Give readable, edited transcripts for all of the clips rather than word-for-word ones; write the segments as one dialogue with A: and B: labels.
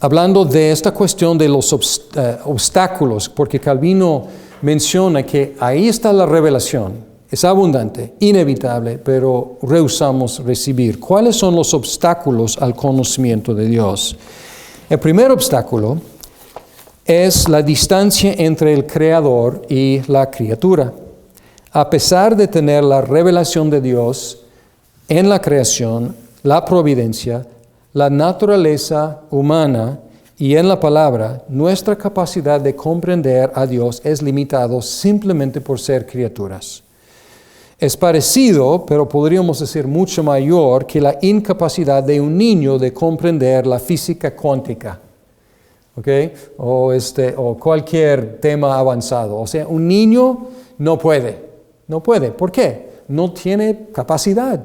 A: hablando de esta cuestión de los obstáculos, porque Calvino menciona que ahí está la revelación, es abundante, inevitable, pero rehusamos recibir. ¿Cuáles son los obstáculos al conocimiento de Dios? El primer obstáculo es la distancia entre el Creador y la criatura. A pesar de tener la revelación de Dios en la creación, la providencia, la naturaleza humana y en la palabra, nuestra capacidad de comprender a Dios es limitado simplemente por ser criaturas. Es parecido, pero podríamos decir mucho mayor, que la incapacidad de un niño de comprender la física cuántica, ¿okay? O cualquier tema avanzado. O sea, un niño no puede. ¿Por qué? No tiene capacidad.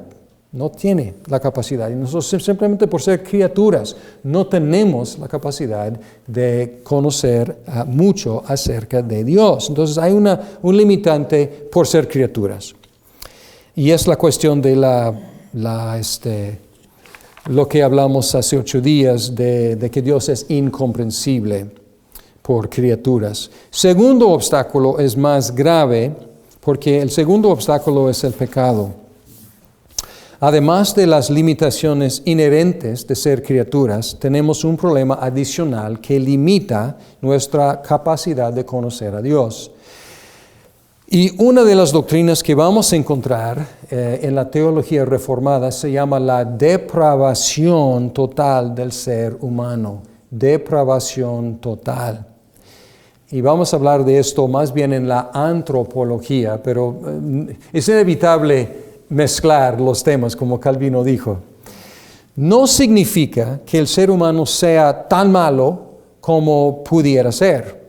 A: No tiene la capacidad. Y nosotros simplemente por ser criaturas no tenemos la capacidad de conocer mucho acerca de Dios. Entonces hay un limitante por ser criaturas. Y es la cuestión de lo que hablamos hace 8 días de que Dios es incomprensible por criaturas. Segundo obstáculo es más grave porque el segundo obstáculo es el pecado. Además de las limitaciones inherentes de ser criaturas, tenemos un problema adicional que limita nuestra capacidad de conocer a Dios. Y una de las doctrinas que vamos a encontrar en la teología reformada se llama la depravación total del ser humano. Depravación total. Y vamos a hablar de esto más bien en la antropología, pero es inevitable mezclar los temas, como Calvino dijo. No significa que el ser humano sea tan malo como pudiera ser.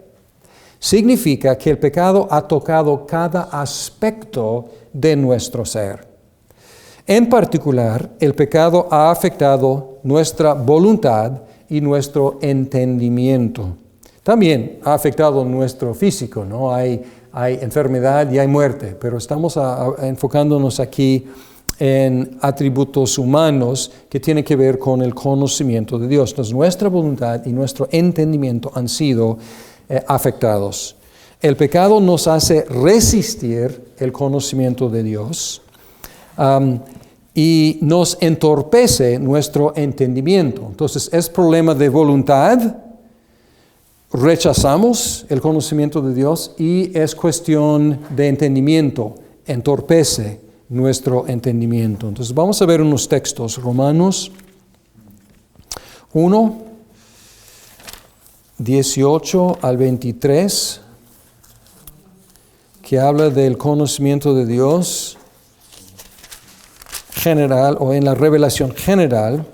A: Significa que el pecado ha tocado cada aspecto de nuestro ser. En particular, el pecado ha afectado nuestra voluntad y nuestro entendimiento. También ha afectado nuestro físico, ¿no? Hay enfermedad y hay muerte, pero estamos enfocándonos aquí en atributos humanos que tienen que ver con el conocimiento de Dios. Entonces, nuestra voluntad y nuestro entendimiento han sido afectados. El pecado nos hace resistir el conocimiento de Dios y nos entorpece nuestro entendimiento. Entonces, es problema de voluntad, rechazamos el conocimiento de Dios y es cuestión de entendimiento, entorpece nuestro entendimiento. Entonces, vamos a ver unos textos. Romanos 1, 18 al 23, que habla del conocimiento de Dios general o en la revelación general,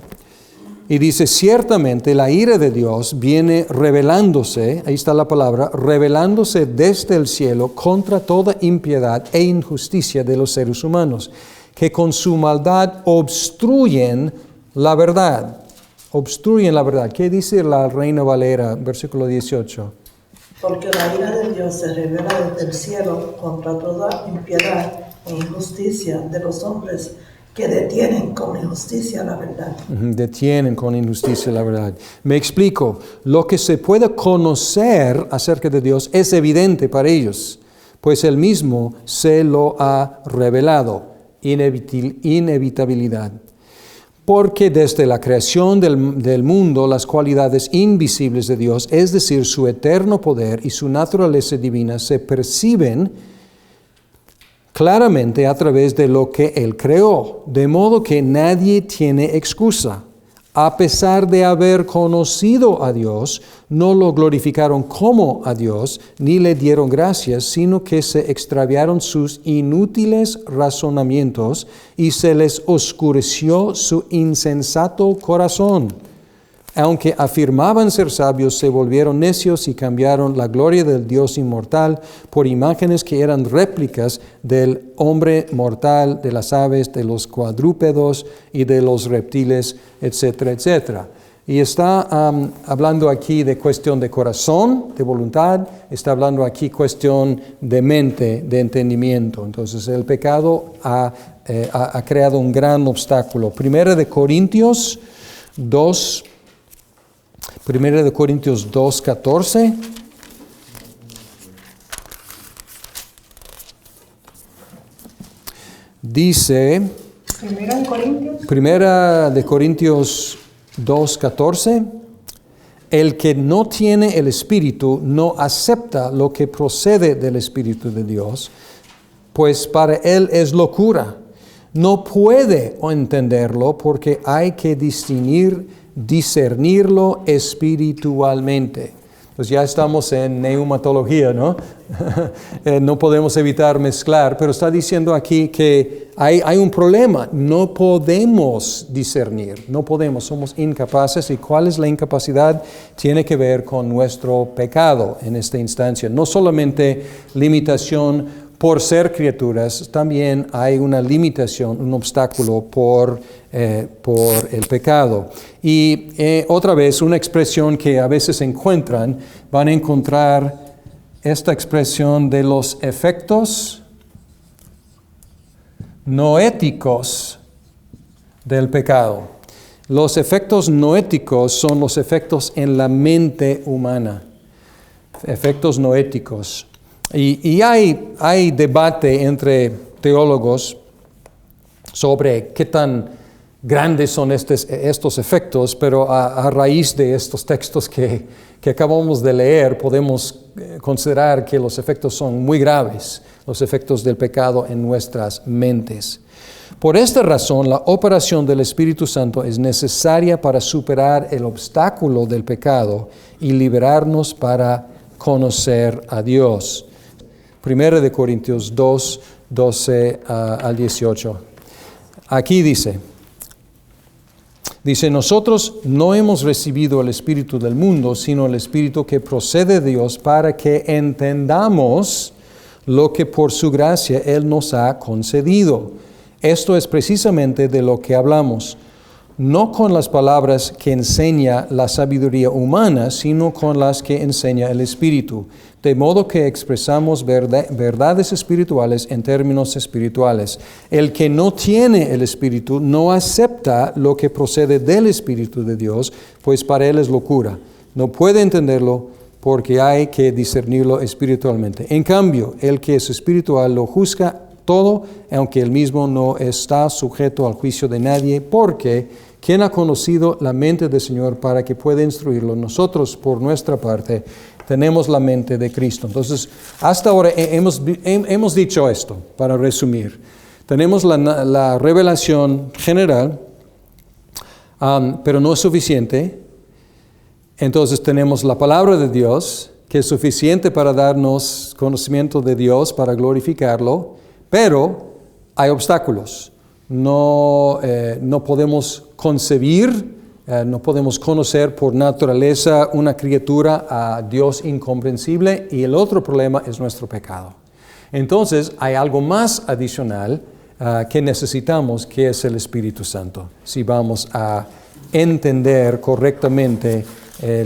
A: y dice, ciertamente la ira de Dios viene revelándose, ahí está la palabra, revelándose desde el cielo contra toda impiedad e injusticia de los seres humanos, que con su maldad obstruyen la verdad. Obstruyen la verdad. ¿Qué dice la Reina Valera, versículo 18?
B: Porque la ira de Dios se revela desde el cielo contra toda impiedad e injusticia de los hombres que detienen con injusticia la verdad.
A: Detienen con injusticia la verdad. Me explico. Lo que se puede conocer acerca de Dios es evidente para ellos, pues Él mismo se lo ha revelado. Inevitabilidad. Porque desde la creación del mundo, las cualidades invisibles de Dios, es decir, su eterno poder y su naturaleza divina, se perciben claramente a través de lo que Él creó, de modo que nadie tiene excusa. A pesar de haber conocido a Dios, no lo glorificaron como a Dios, ni le dieron gracias, sino que se extraviaron sus inútiles razonamientos y se les oscureció su insensato corazón. Aunque afirmaban ser sabios, se volvieron necios y cambiaron la gloria del Dios inmortal por imágenes que eran réplicas del hombre mortal, de las aves, de los cuadrúpedos y de los reptiles, etcétera, etcétera. Y está hablando aquí de cuestión de corazón, de voluntad, está hablando aquí cuestión de mente, de entendimiento. Entonces el pecado ha creado un gran obstáculo. Primera de Corintios 2, Primera de Corintios 2:14. Dice, Primera de Corintios 2:14, el que no tiene el Espíritu no acepta lo que procede del Espíritu de Dios, pues para él es locura. No puede entenderlo porque hay que discernirlo espiritualmente. Pues ya estamos en neumatología, ¿no? No podemos evitar mezclar, pero está diciendo aquí que hay un problema. No podemos discernir, no podemos, somos incapaces. ¿Y cuál es la incapacidad? Tiene que ver con nuestro pecado en esta instancia. No solamente limitación por ser criaturas, también hay una limitación, un obstáculo por el pecado. Y otra vez, una expresión que a veces encuentran, van a encontrar esta expresión de los efectos noéticos del pecado. Los efectos noéticos son los efectos en la mente humana, efectos noéticos. Y hay debate entre teólogos sobre qué tan grandes son estos efectos, pero a raíz de estos textos que acabamos de leer, podemos considerar que los efectos son muy graves, los efectos del pecado en nuestras mentes. Por esta razón, la operación del Espíritu Santo es necesaria para superar el obstáculo del pecado y liberarnos para conocer a Dios. Primera de Corintios 2, 12 al 18. Aquí dice, nosotros no hemos recibido el Espíritu del mundo, sino el Espíritu que procede de Dios para que entendamos lo que por su gracia Él nos ha concedido. Esto es precisamente de lo que hablamos, no con las palabras que enseña la sabiduría humana, sino con las que enseña el Espíritu, de modo que expresamos verdades espirituales en términos espirituales. El que no tiene el Espíritu no acepta lo que procede del Espíritu de Dios, pues para él es locura. No puede entenderlo porque hay que discernirlo espiritualmente. En cambio, el que es espiritual lo juzga todo, aunque él mismo no está sujeto al juicio de nadie, porque ¿quién ha conocido la mente del Señor para que pueda instruirlo? Nosotros, por nuestra parte, tenemos la mente de Cristo. Entonces, hasta ahora hemos dicho esto, para resumir. Tenemos la revelación general, pero no es suficiente. Entonces tenemos la palabra de Dios, que es suficiente para darnos conocimiento de Dios, para glorificarlo, pero hay obstáculos. No podemos concebir, no podemos conocer por naturaleza una criatura a Dios incomprensible, y el otro problema es nuestro pecado. Entonces hay algo más adicional que necesitamos, que es el Espíritu Santo, si vamos a entender correctamente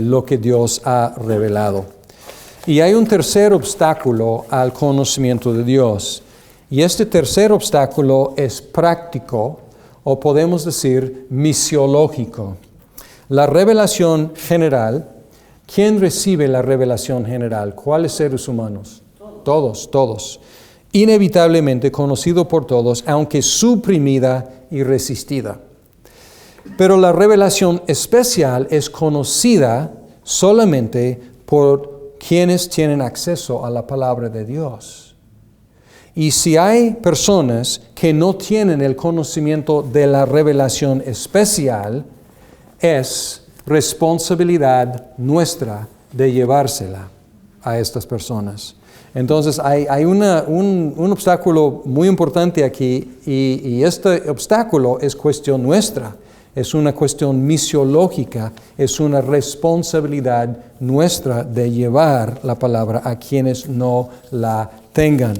A: lo que Dios ha revelado. Y hay un tercer obstáculo al conocimiento de Dios. Y este tercer obstáculo es práctico, o podemos decir misiológico. La revelación general. ¿Quién recibe la revelación general? ¿Cuáles seres humanos? Todos. Inevitablemente conocido por todos, aunque suprimida y resistida. Pero la revelación especial es conocida solamente por quienes tienen acceso a la palabra de Dios. Y si hay personas que no tienen el conocimiento de la revelación especial, es responsabilidad nuestra de llevársela a estas personas. Entonces hay un obstáculo muy importante aquí, y este obstáculo es cuestión nuestra, es una cuestión misiológica, es una responsabilidad nuestra de llevar la palabra a quienes no la tengan.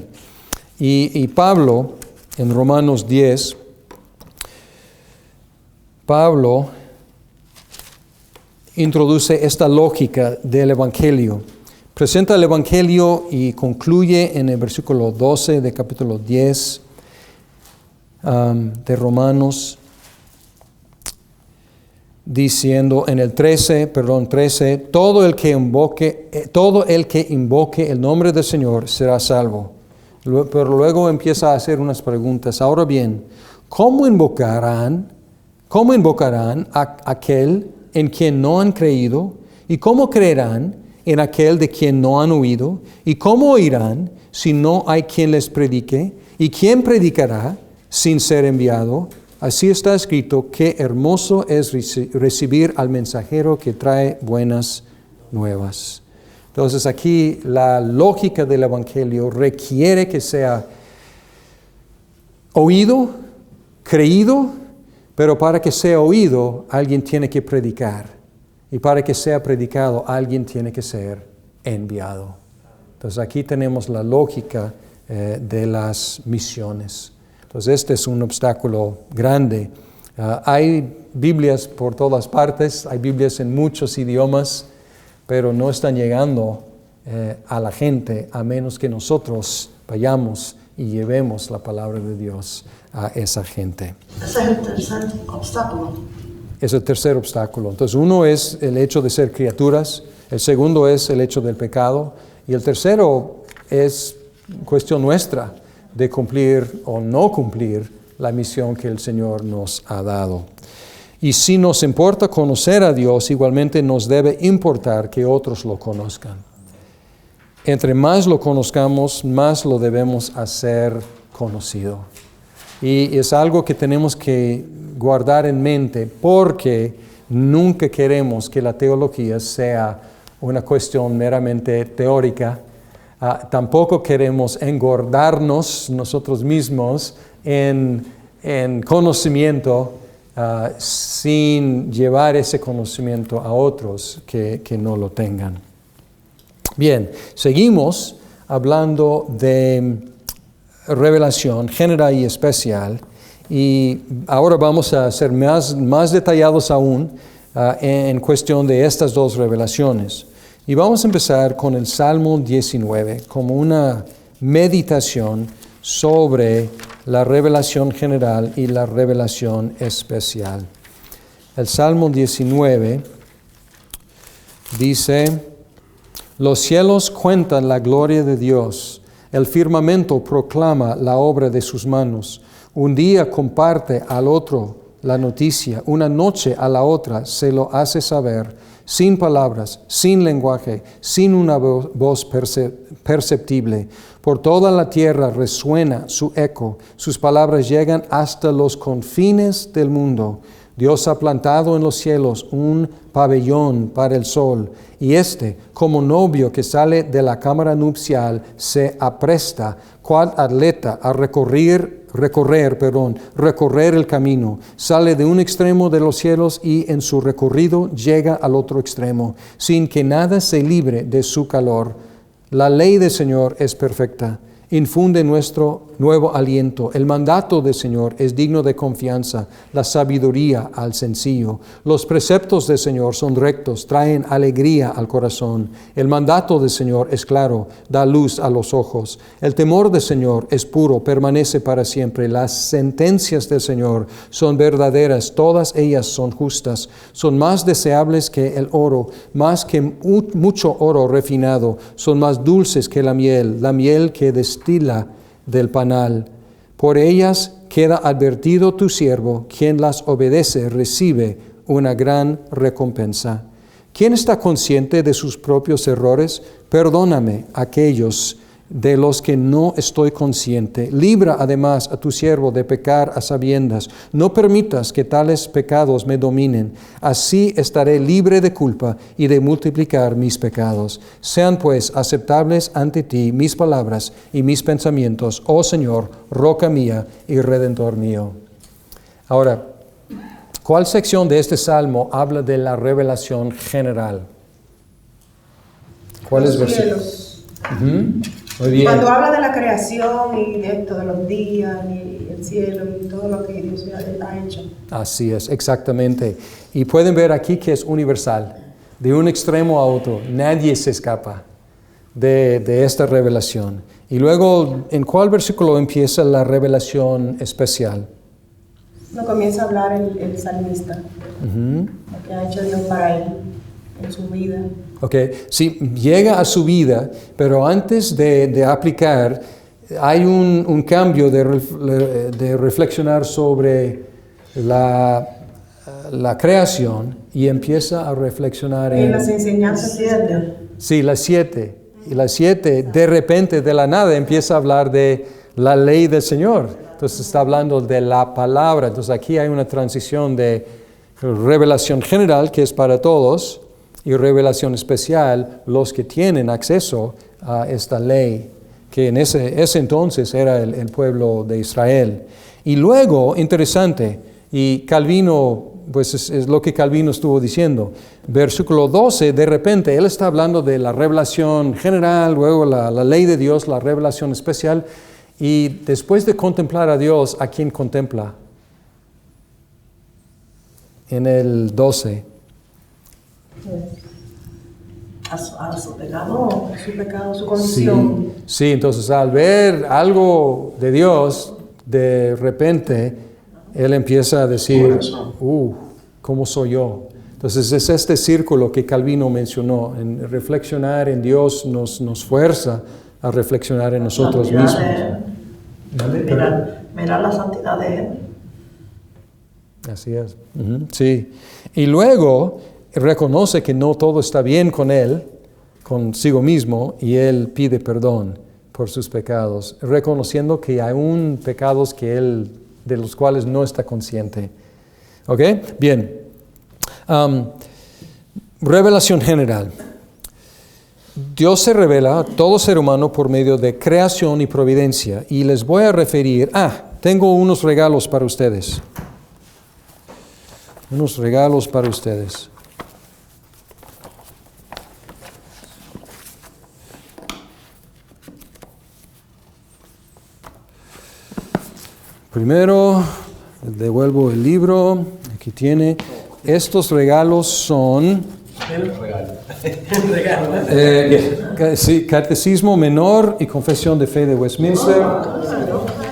A: Y Pablo, en Romanos 10, Pablo introduce esta lógica del Evangelio. Presenta el Evangelio y concluye en el versículo 12 de capítulo 10 de Romanos. diciendo en el 13, todo el que invoque el nombre del Señor será salvo. Pero luego empieza a hacer unas preguntas. Ahora bien, ¿cómo invocarán a aquel en quien no han creído? ¿Y cómo creerán en aquel de quien no han oído? ¿Y cómo oirán si no hay quien les predique? ¿Y quién predicará sin ser enviado? Así está escrito, qué hermoso es recibir al mensajero que trae buenas nuevas. Entonces aquí la lógica del Evangelio requiere que sea oído, creído, pero para que sea oído alguien tiene que predicar. Y para que sea predicado alguien tiene que ser enviado. Entonces aquí tenemos la lógica de las misiones. Entonces este es un obstáculo grande. Hay Biblias por todas partes, hay Biblias en muchos idiomas, pero no están llegando a la gente a menos que nosotros vayamos y llevemos la palabra de Dios a esa gente.
B: Ese es el tercer obstáculo.
A: Es el tercer obstáculo. Entonces uno es el hecho de ser criaturas, el segundo es el hecho del pecado y el tercero es cuestión nuestra de cumplir o no cumplir la misión que el Señor nos ha dado. Y si nos importa conocer a Dios, igualmente nos debe importar que otros lo conozcan. Entre más lo conozcamos, más lo debemos hacer conocido. Y es algo que tenemos que guardar en mente porque nunca queremos que la teología sea una cuestión meramente teórica. Tampoco queremos engordarnos nosotros mismos en conocimiento sin llevar ese conocimiento a otros que no lo tengan. Bien, seguimos hablando de revelación general y especial y ahora vamos a ser más detallados aún en cuestión de estas dos revelaciones. Y vamos a empezar con el Salmo 19 como una meditación sobre la revelación general y la revelación especial. El Salmo 19 dice: los cielos cuentan la gloria de Dios, el firmamento proclama la obra de sus manos. Un día comparte al otro la noticia, una noche a la otra se lo hace saber, sin palabras, sin lenguaje, sin una voz perceptible. Por toda la tierra resuena su eco, sus palabras llegan hasta los confines del mundo. Dios ha plantado en los cielos un pabellón para el sol, y como novio que sale de la cámara nupcial, se apresta, cual atleta, a recorrer el camino. Sale de un extremo de los cielos y en su recorrido llega al otro extremo, sin que nada se libre de su calor. La ley del Señor es perfecta, infunde nuestro nuevo aliento. El mandato del Señor es digno de confianza, la sabiduría al sencillo. Los preceptos del Señor son rectos, traen alegría al corazón. El mandato del Señor es claro, da luz a los ojos. El temor del Señor es puro, permanece para siempre. Las sentencias del Señor son verdaderas, todas ellas son justas. Son más deseables que el oro, más que mucho oro refinado. Son más dulces que la miel que destila del panal. Por ellas queda advertido tu siervo, quien las obedece recibe una gran recompensa. ¿Quién está consciente de sus propios errores? Perdóname aquellos de los que no estoy consciente. Libra además a tu siervo de pecar a sabiendas. No permitas que tales pecados me dominen. Así estaré libre de culpa y de multiplicar mis pecados. Sean pues aceptables ante ti mis palabras y mis pensamientos, oh Señor, roca mía y redentor mío. Ahora, ¿cuál sección de este salmo habla de la revelación general? ¿Cuáles versículos? Muy bien.
C: Cuando habla de la creación y de esto, de los días y el cielo y todo lo que Dios ha hecho.
A: Así es, exactamente. Y pueden ver aquí que es universal, de un extremo a otro. Nadie se escapa de esta revelación. Y luego, ¿en cuál versículo empieza la revelación especial?
C: No comienza a hablar el salmista, lo que ha hecho Dios para él en su vida.
A: Ok, sí, llega a su vida, pero antes de aplicar, hay un cambio de reflexionar sobre la creación y empieza a reflexionar
C: En las enseñanzas de
A: Sí, las 7. Y las 7, de repente, de la nada, empieza a hablar de la ley del Señor. Entonces está hablando de la palabra. Entonces aquí hay una transición de revelación general, que es para todos, y revelación especial, los que tienen acceso a esta ley, que en ese entonces era el pueblo de Israel. Y luego, interesante, y Calvino, pues es lo que Calvino estuvo diciendo, versículo 12, de repente, él está hablando de la revelación general, luego la ley de Dios, la revelación especial, y después de contemplar a Dios, ¿a quién contempla? En el 12.
B: A su pecado.
C: su pecado, su condición.
A: Sí, entonces al ver algo de Dios, de repente, él empieza a decir, ¿cómo soy yo? Entonces es este círculo que Calvino mencionó, en reflexionar en Dios nos fuerza a reflexionar en nosotros mismos.
B: Mirar la santidad de Él.
A: Así es. Sí. Y luego reconoce que no todo está bien con él, consigo mismo, y él pide perdón por sus pecados, reconociendo que hay aún pecados de los cuales no está consciente. ¿Ok? Bien. Revelación general. Dios se revela a todo ser humano por medio de creación y providencia. Y les voy a referir, tengo unos regalos para ustedes. Unos regalos para ustedes. Primero, devuelvo el libro. Aquí tiene. Estos regalos son... sí, Catecismo Menor y Confesión de Fe de Westminster.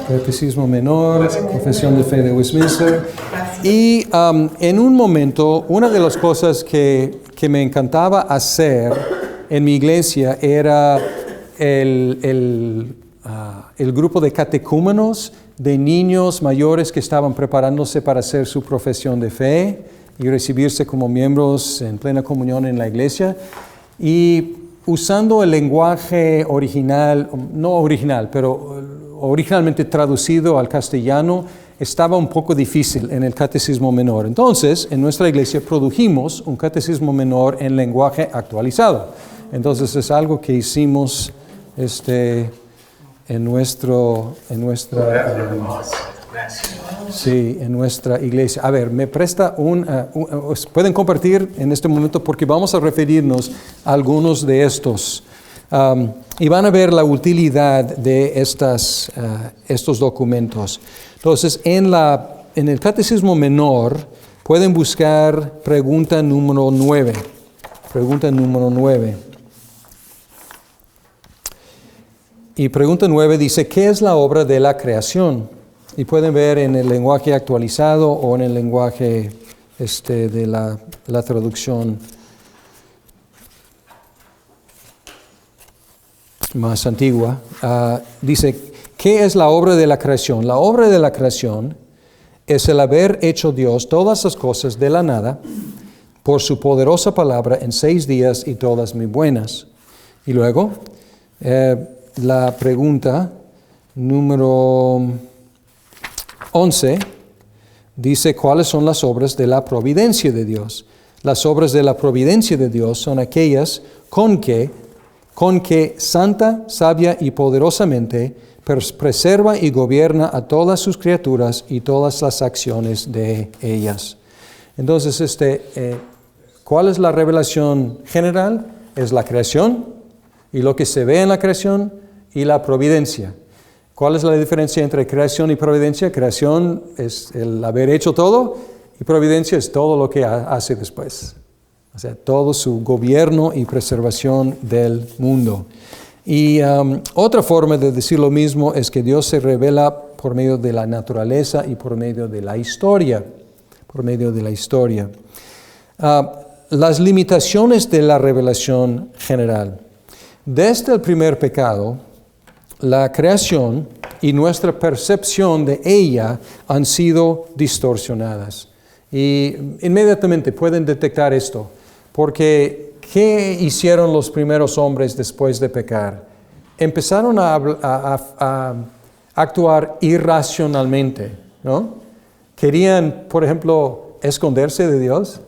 A: Catecismo Menor, Confesión de Fe de Westminster. Y en un momento, una de las cosas que me encantaba hacer en mi iglesia era el grupo de catecúmenos, de niños mayores que estaban preparándose para hacer su profesión de fe y recibirse como miembros en plena comunión en la iglesia. Y usando el lenguaje original, no original, pero originalmente traducido al castellano, estaba un poco difícil en el Catecismo Menor. Entonces, en nuestra iglesia produjimos un Catecismo Menor en lenguaje actualizado. Entonces, es algo que hicimos en nuestra iglesia. A ver, me presta pueden compartir en este momento porque vamos a referirnos a algunos de estos. Y van a ver la utilidad de estos documentos. Entonces, en el Catecismo Menor pueden buscar pregunta número 9. Pregunta número 9. Y pregunta 9 dice, ¿qué es la obra de la creación? Y pueden ver en el lenguaje actualizado o en el lenguaje de la traducción más antigua. Dice, ¿qué es la obra de la creación? La obra de la creación es el haber hecho Dios todas las cosas de la nada por su poderosa palabra en 6 días y todas muy buenas. Y luego, la pregunta número 11 dice, ¿cuáles son las obras de la providencia de Dios? Las obras de la providencia de Dios son aquellas con que santa, sabia y poderosamente preserva y gobierna a todas sus criaturas y todas las acciones de ellas. Entonces, ¿cuál es la revelación general? Es la creación y lo que se ve en la creación y la providencia. ¿Cuál es la diferencia entre creación y providencia? Creación es el haber hecho todo y providencia es todo lo que hace después. O sea, todo su gobierno y preservación del mundo. Y otra forma de decir lo mismo es que Dios se revela por medio de la naturaleza y por medio de la historia. Las limitaciones de la revelación general. Desde el primer pecado, la creación y nuestra percepción de ella han sido distorsionadas. Y inmediatamente pueden detectar esto, porque ¿qué hicieron los primeros hombres después de pecar? Empezaron a actuar irracionalmente, ¿no? Querían, por ejemplo, esconderse de Dios.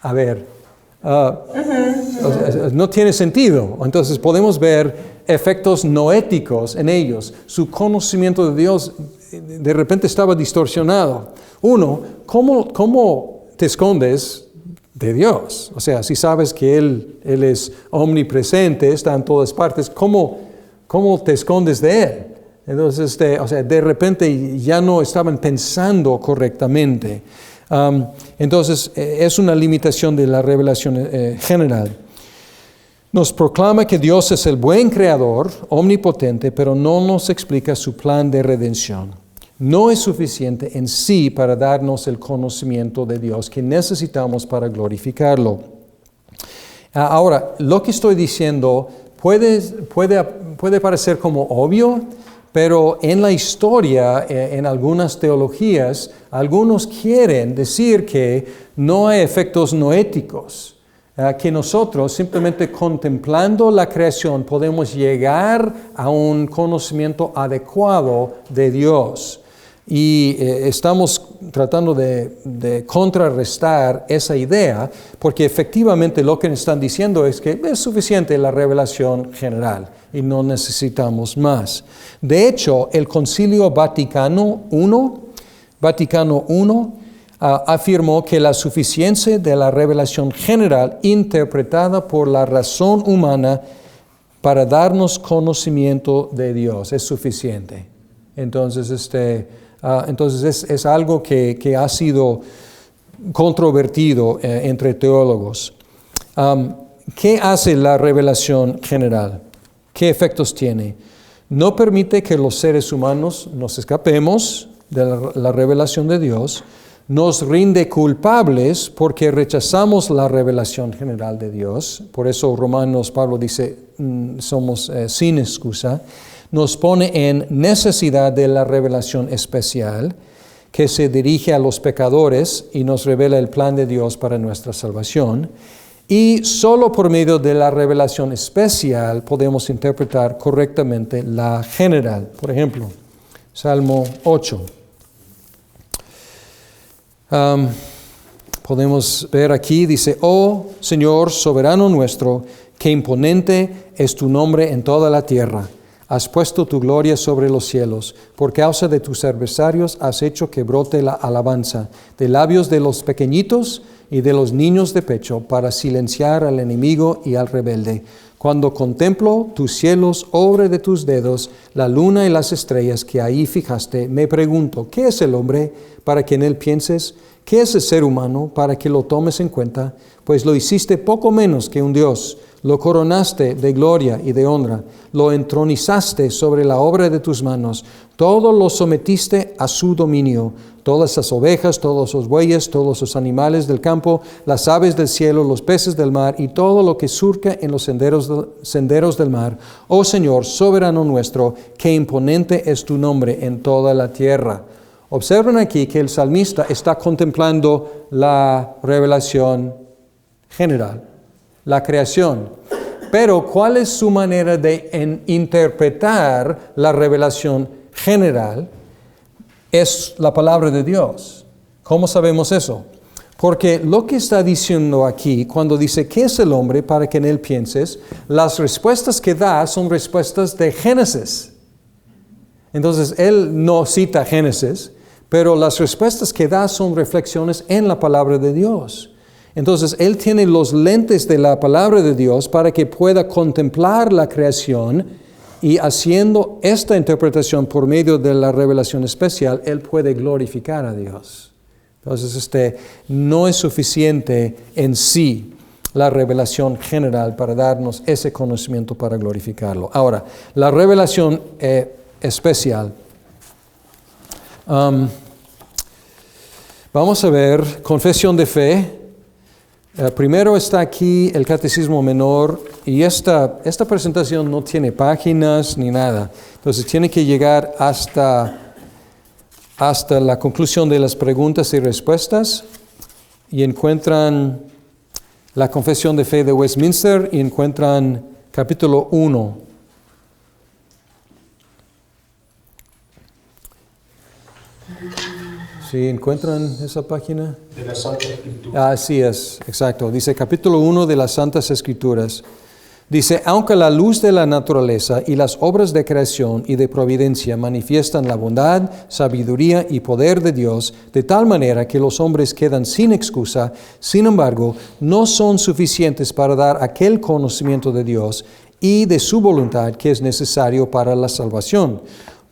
A: A ver, no tiene sentido. Entonces podemos ver efectos noéticos en ellos. Su conocimiento de Dios de repente estaba distorsionado. Uno, ¿cómo te escondes de Dios? O sea, si sabes que Él es omnipresente, está en todas partes, ¿cómo te escondes de Él? Entonces, de repente ya no estaban pensando correctamente. Entonces, es una limitación de la revelación general. Nos proclama que Dios es el buen creador, omnipotente, pero no nos explica su plan de redención. No es suficiente en sí para darnos el conocimiento de Dios que necesitamos para glorificarlo. Ahora, lo que estoy diciendo puede parecer como obvio, pero en la historia, en algunas teologías, algunos quieren decir que no hay efectos noéticos. Que nosotros simplemente contemplando la creación podemos llegar a un conocimiento adecuado de Dios. Y estamos tratando de contrarrestar esa idea, porque efectivamente lo que están diciendo es que es suficiente la revelación general y no necesitamos más. De hecho, el Concilio Vaticano I, afirmó que la suficiencia de la revelación general interpretada por la razón humana para darnos conocimiento de Dios es suficiente. Entonces, es algo que ha sido controvertido entre teólogos. ¿Qué hace la revelación general? ¿Qué efectos tiene? No permite que los seres humanos nos escapemos de la revelación de Dios. Nos rinde culpables porque rechazamos la revelación general de Dios. Por eso Romanos, Pablo dice, somos sin excusa. Nos pone en necesidad de la revelación especial que se dirige a los pecadores y nos revela el plan de Dios para nuestra salvación. Y solo por medio de la revelación especial podemos interpretar correctamente la general. Por ejemplo, Salmo 8. Podemos ver aquí, dice, oh Señor soberano nuestro, qué imponente es tu nombre en toda la tierra. Has puesto tu gloria sobre los cielos. Por causa de tus adversarios has hecho que brote la alabanza de labios de los pequeñitos y de los niños de pecho para silenciar al enemigo y al rebelde. Cuando contemplo tus cielos, obra de tus dedos, la luna y las estrellas que ahí fijaste, me pregunto, ¿qué es el hombre para que en él pienses? ¿Qué es el ser humano para que lo tomes en cuenta? Pues lo hiciste poco menos que un Dios. Lo coronaste de gloria y de honra, lo entronizaste sobre la obra de tus manos, todo lo sometiste a su dominio, todas las ovejas, todos los bueyes, todos los animales del campo, las aves del cielo, los peces del mar y todo lo que surca en los senderos del mar. Oh Señor, soberano nuestro, qué imponente es tu nombre en toda la tierra. Observen aquí que el salmista está contemplando la revelación general, la creación. Pero, ¿cuál es su manera de interpretar la revelación general? Es la palabra de Dios. ¿Cómo sabemos eso? Porque lo que está diciendo aquí, cuando dice, ¿qué es el hombre para que en él pienses? Las respuestas que da son respuestas de Génesis. Entonces, él no cita Génesis, pero las respuestas que da son reflexiones en la palabra de Dios. Entonces, él tiene los lentes de la palabra de Dios para que pueda contemplar la creación y haciendo esta interpretación por medio de la revelación especial, él puede glorificar a Dios. Entonces, no es suficiente en sí la revelación general para darnos ese conocimiento para glorificarlo. Ahora, la revelación especial. Vamos a ver confesión de fe. Primero está aquí el Catecismo Menor y esta presentación no tiene páginas ni nada. Entonces tiene que llegar hasta la conclusión de las preguntas y respuestas y encuentran la Confesión de Fe de Westminster y encuentran capítulo 1. ¿Sí encuentran esa página?
D: De la Santa Escritura.
A: Así es, exacto. Dice capítulo 1 de las Santas Escrituras. Dice, aunque la luz de la naturaleza y las obras de creación y de providencia manifiestan la bondad, sabiduría y poder de Dios, de tal manera que los hombres quedan sin excusa, sin embargo, no son suficientes para dar aquel conocimiento de Dios y de su voluntad que es necesario para la salvación.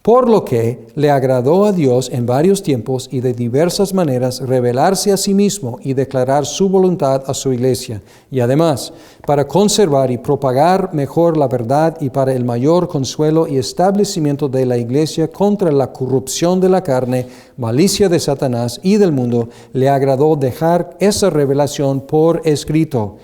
A: Por lo que le agradó a Dios en varios tiempos y de diversas maneras revelarse a sí mismo y declarar su voluntad a su iglesia. Y además, para conservar y propagar mejor la verdad y para el mayor consuelo y establecimiento de la iglesia contra la corrupción de la carne, malicia de Satanás y del mundo, le agradó dejar esa revelación por escrito.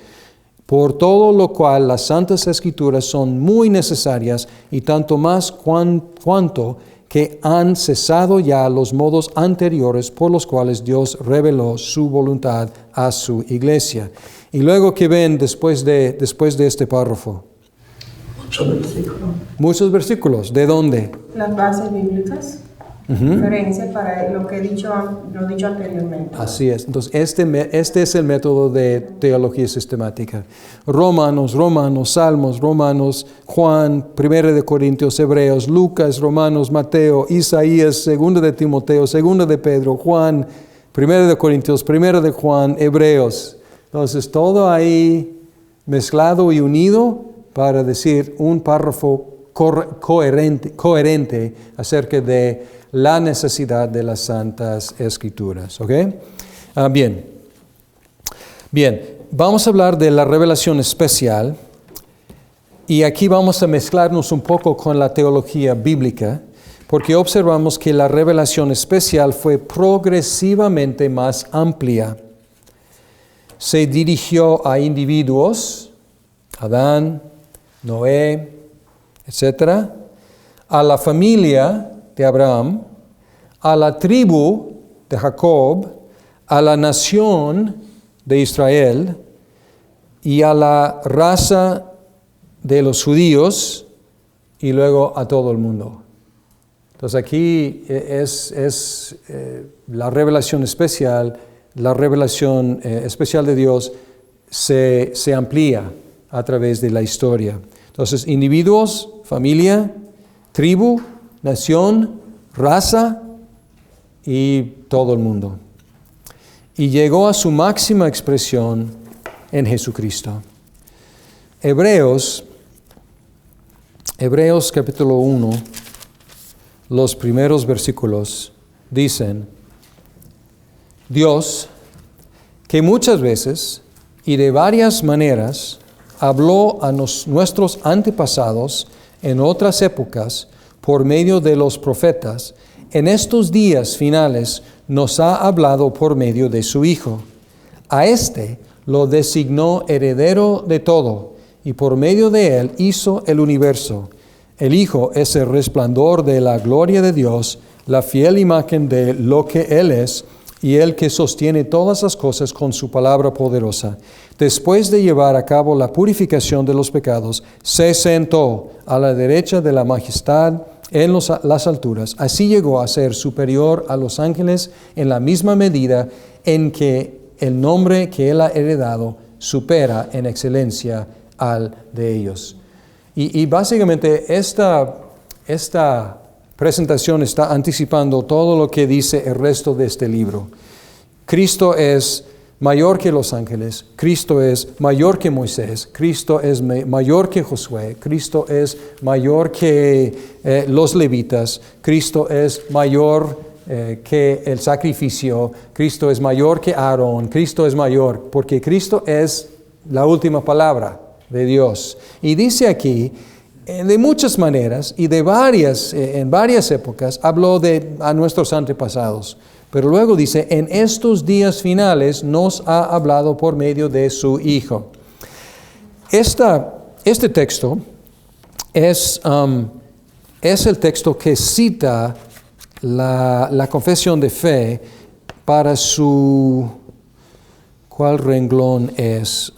A: Por todo lo cual las Santas Escrituras son muy necesarias y tanto más cuanto que han cesado ya los modos anteriores por los cuales Dios reveló su voluntad a su iglesia. Y luego, ¿qué ven después de este párrafo?
B: Muchos versículos.
A: Muchos versículos. ¿De dónde?
C: Las bases bíblicas, referencias para lo dicho anteriormente.
A: Así es. Entonces, este es el método de teología sistemática. Romanos, Salmos, Romanos, Juan, 1 de Corintios, Hebreos, Lucas, Romanos, Mateo, Isaías, 2 de Timoteo, 2 de Pedro, Juan, 1 de Corintios, 1 de Juan, Hebreos. Entonces, todo ahí mezclado y unido para decir un párrafo coherente acerca de la necesidad de las Santas Escrituras. ¿Ok? Bien, vamos a hablar de la revelación especial y aquí vamos a mezclarnos un poco con la teología bíblica porque observamos que la revelación especial fue progresivamente más amplia. Se dirigió a individuos, Adán, Noé, etc., a la familia de Abraham, a la tribu de Jacob, a la nación de Israel y a la raza de los judíos y luego a todo el mundo. Entonces aquí es la revelación especial, de Dios se amplía a través de la historia. Entonces, individuos, familia, tribu, nación, raza y todo el mundo. Y llegó a su máxima expresión en Jesucristo. Hebreos capítulo 1, los primeros versículos dicen, Dios, que muchas veces y de varias maneras habló a nuestros antepasados en otras épocas por medio de los profetas, en estos días finales nos ha hablado por medio de su Hijo. A éste lo designó heredero de todo, y por medio de él hizo el universo. El Hijo es el resplandor de la gloria de Dios, la fiel imagen de lo que Él es, y el que sostiene todas las cosas con su palabra poderosa. Después de llevar a cabo la purificación de los pecados, se sentó a la derecha de la majestad en las alturas. Así llegó a ser superior a los ángeles en la misma medida en que el nombre que Él ha heredado supera en excelencia al de ellos. Y básicamente esta presentación está anticipando todo lo que dice el resto de este libro. Cristo es mayor que los ángeles, Cristo es mayor que Moisés, Cristo es mayor que Josué, Cristo es mayor que los levitas, Cristo es mayor que el sacrificio, Cristo es mayor que Aarón, Cristo es mayor, porque Cristo es la última palabra de Dios. Y dice aquí, de muchas maneras y en varias épocas habló a nuestros antepasados. Pero luego dice, en estos días finales nos ha hablado por medio de su Hijo. Este texto es el texto que cita la confesión de fe para su... ¿Cuál renglón es?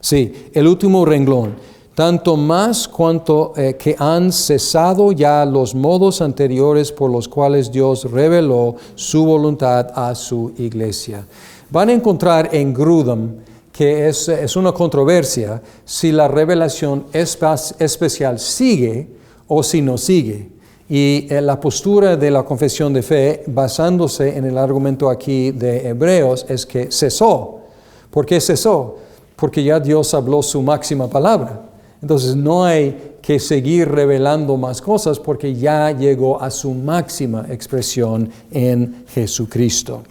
A: Sí, el último renglón. Tanto más cuanto que han cesado ya los modos anteriores por los cuales Dios reveló su voluntad a su iglesia. Van a encontrar en Grudem que es una controversia si la revelación especial sigue o si no sigue. Y la postura de la confesión de fe, basándose en el argumento aquí de Hebreos, es que cesó. ¿Por qué cesó? Porque ya Dios habló su máxima palabra. Entonces no hay que seguir revelando más cosas porque ya llegó a su máxima expresión en Jesucristo.